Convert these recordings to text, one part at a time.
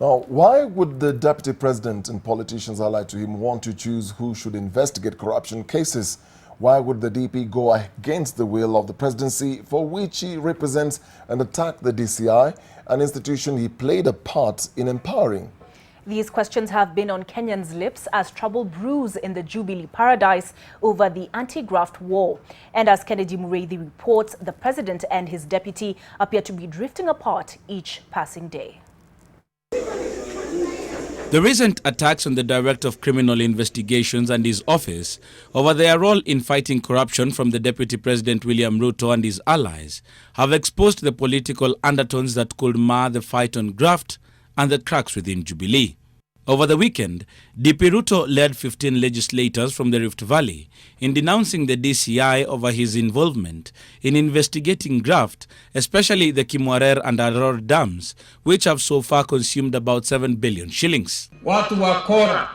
Now, why would the deputy president and politicians allied to him want to choose who should investigate corruption cases? Why would the DP go against the will of the presidency, for which he represents, and attack the DCI, an institution he played a part in empowering? These questions have been on Kenyans' lips as trouble brews in the Jubilee paradise over the anti-graft war. And as Kennedy Mureithi reports, the president and his deputy appear to be drifting apart each passing day. The recent attacks on the Director of Criminal Investigations and his office over their role in fighting corruption from the Deputy President William Ruto and his allies have exposed the political undertones that could mar the fight on graft and the cracks within Jubilee. Over the weekend, DP Ruto led 15 legislators from the Rift Valley in denouncing the DCI over his involvement in investigating graft, especially the Kimwarer and Aror dams, which have so far consumed about 7 billion shillings. Watu wakora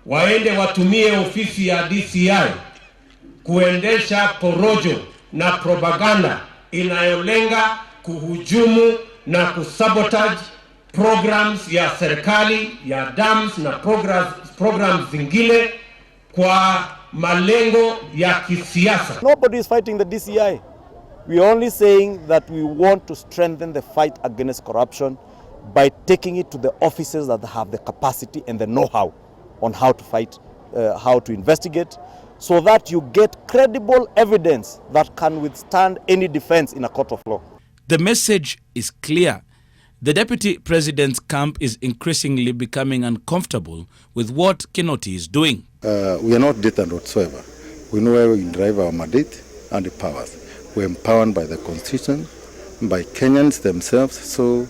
waende watumie ofisi ya DCI kuendesha porojo na propaganda inayolenga kuhujumu na kusabotage programs ya serikali ya dams na programs zingine kwa malengo ya kisiasa. Nobody is fighting the DCI. We are only saying that we want to strengthen the fight against corruption by taking it to the officers that have the capacity and the know-how on how to fight, how to investigate, so that you get credible evidence that can withstand any defense in a court of law. The message is clear. The Deputy President's camp is increasingly becoming uncomfortable with what Kinoti is doing. We are not deterred whatsoever. We know where we drive our mandate and the powers. We are empowered by the Constitution, by Kenyans themselves, so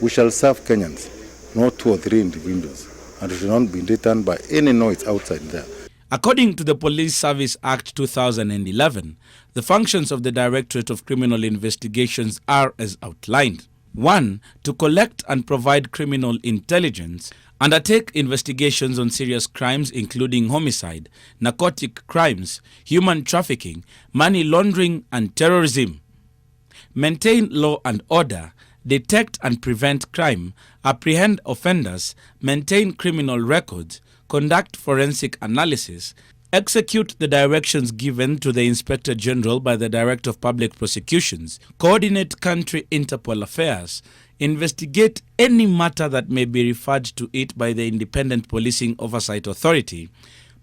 we shall serve Kenyans, not 2 or 3 individuals, and we should not be deterred by any noise outside there. According to the Police Service Act 2011, the functions of the Directorate of Criminal Investigations are as outlined. 1. To collect and provide criminal intelligence, undertake investigations on serious crimes including homicide, narcotic crimes, human trafficking, money laundering and terrorism. Maintain law and order, detect and prevent crime, apprehend offenders, maintain criminal records, conduct forensic analysis, execute the directions given to the Inspector General by the Director of Public Prosecutions, coordinate country Interpol affairs, investigate any matter that may be referred to it by the Independent Policing Oversight Authority,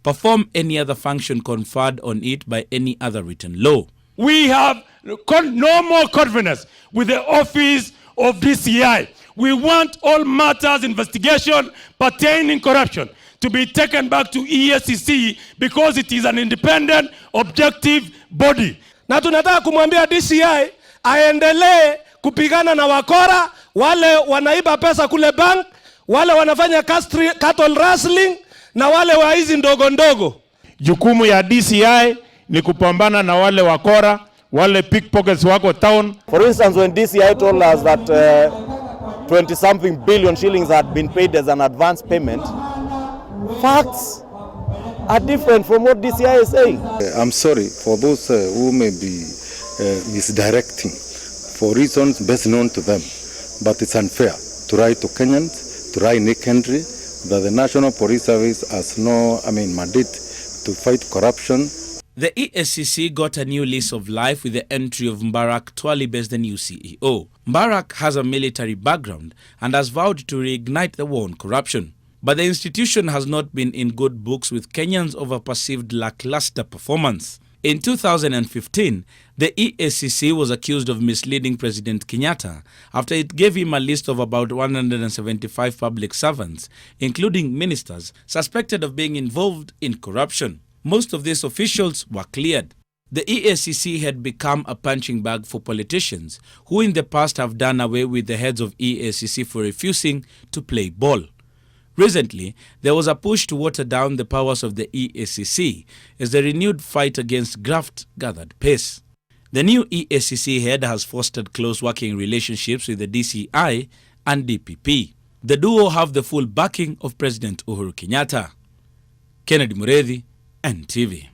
perform any other function conferred on it by any other written law. We have no more confidence with the office of DCI. We want all matters investigation pertaining corruption to be taken back to EACC because it is an independent, objective body. Na tunataka kumwambia DCI aendelee kupigana na wakora, wale wanaiba pesa kule bank, wale wanafanya cattle rustling na wale waizi ndogo ndogo. Jukumu ya DCI ni kupambana na wale wakora, wale pickpockets wako town. For instance, when DCI told us that 20-something billion shillings had been paid as an advance payment, facts are different from what DCI is saying. I'm sorry for those who may be misdirecting for reasons best known to them, but it's unfair to write to Kenyans, to write in a country that the National Police Service has no mandate to fight corruption. The EACC got a new lease of life with the entry of Mbarak Twalib as the new CEO. Mbarak has a military background and has vowed to reignite the war on corruption. But the institution has not been in good books with Kenyans over perceived lackluster performance. In 2015, the EACC was accused of misleading President Kenyatta after it gave him a list of about 175 public servants, including ministers, suspected of being involved in corruption. Most of these officials were cleared. The EACC had become a punching bag for politicians who in the past have done away with the heads of EACC for refusing to play ball. Recently, there was a push to water down the powers of the EACC as the renewed fight against graft gathered pace. The new EACC head has fostered close working relationships with the DCI and DPP. The duo have the full backing of President Uhuru Kenyatta. Kennedy Mureithi, NTV.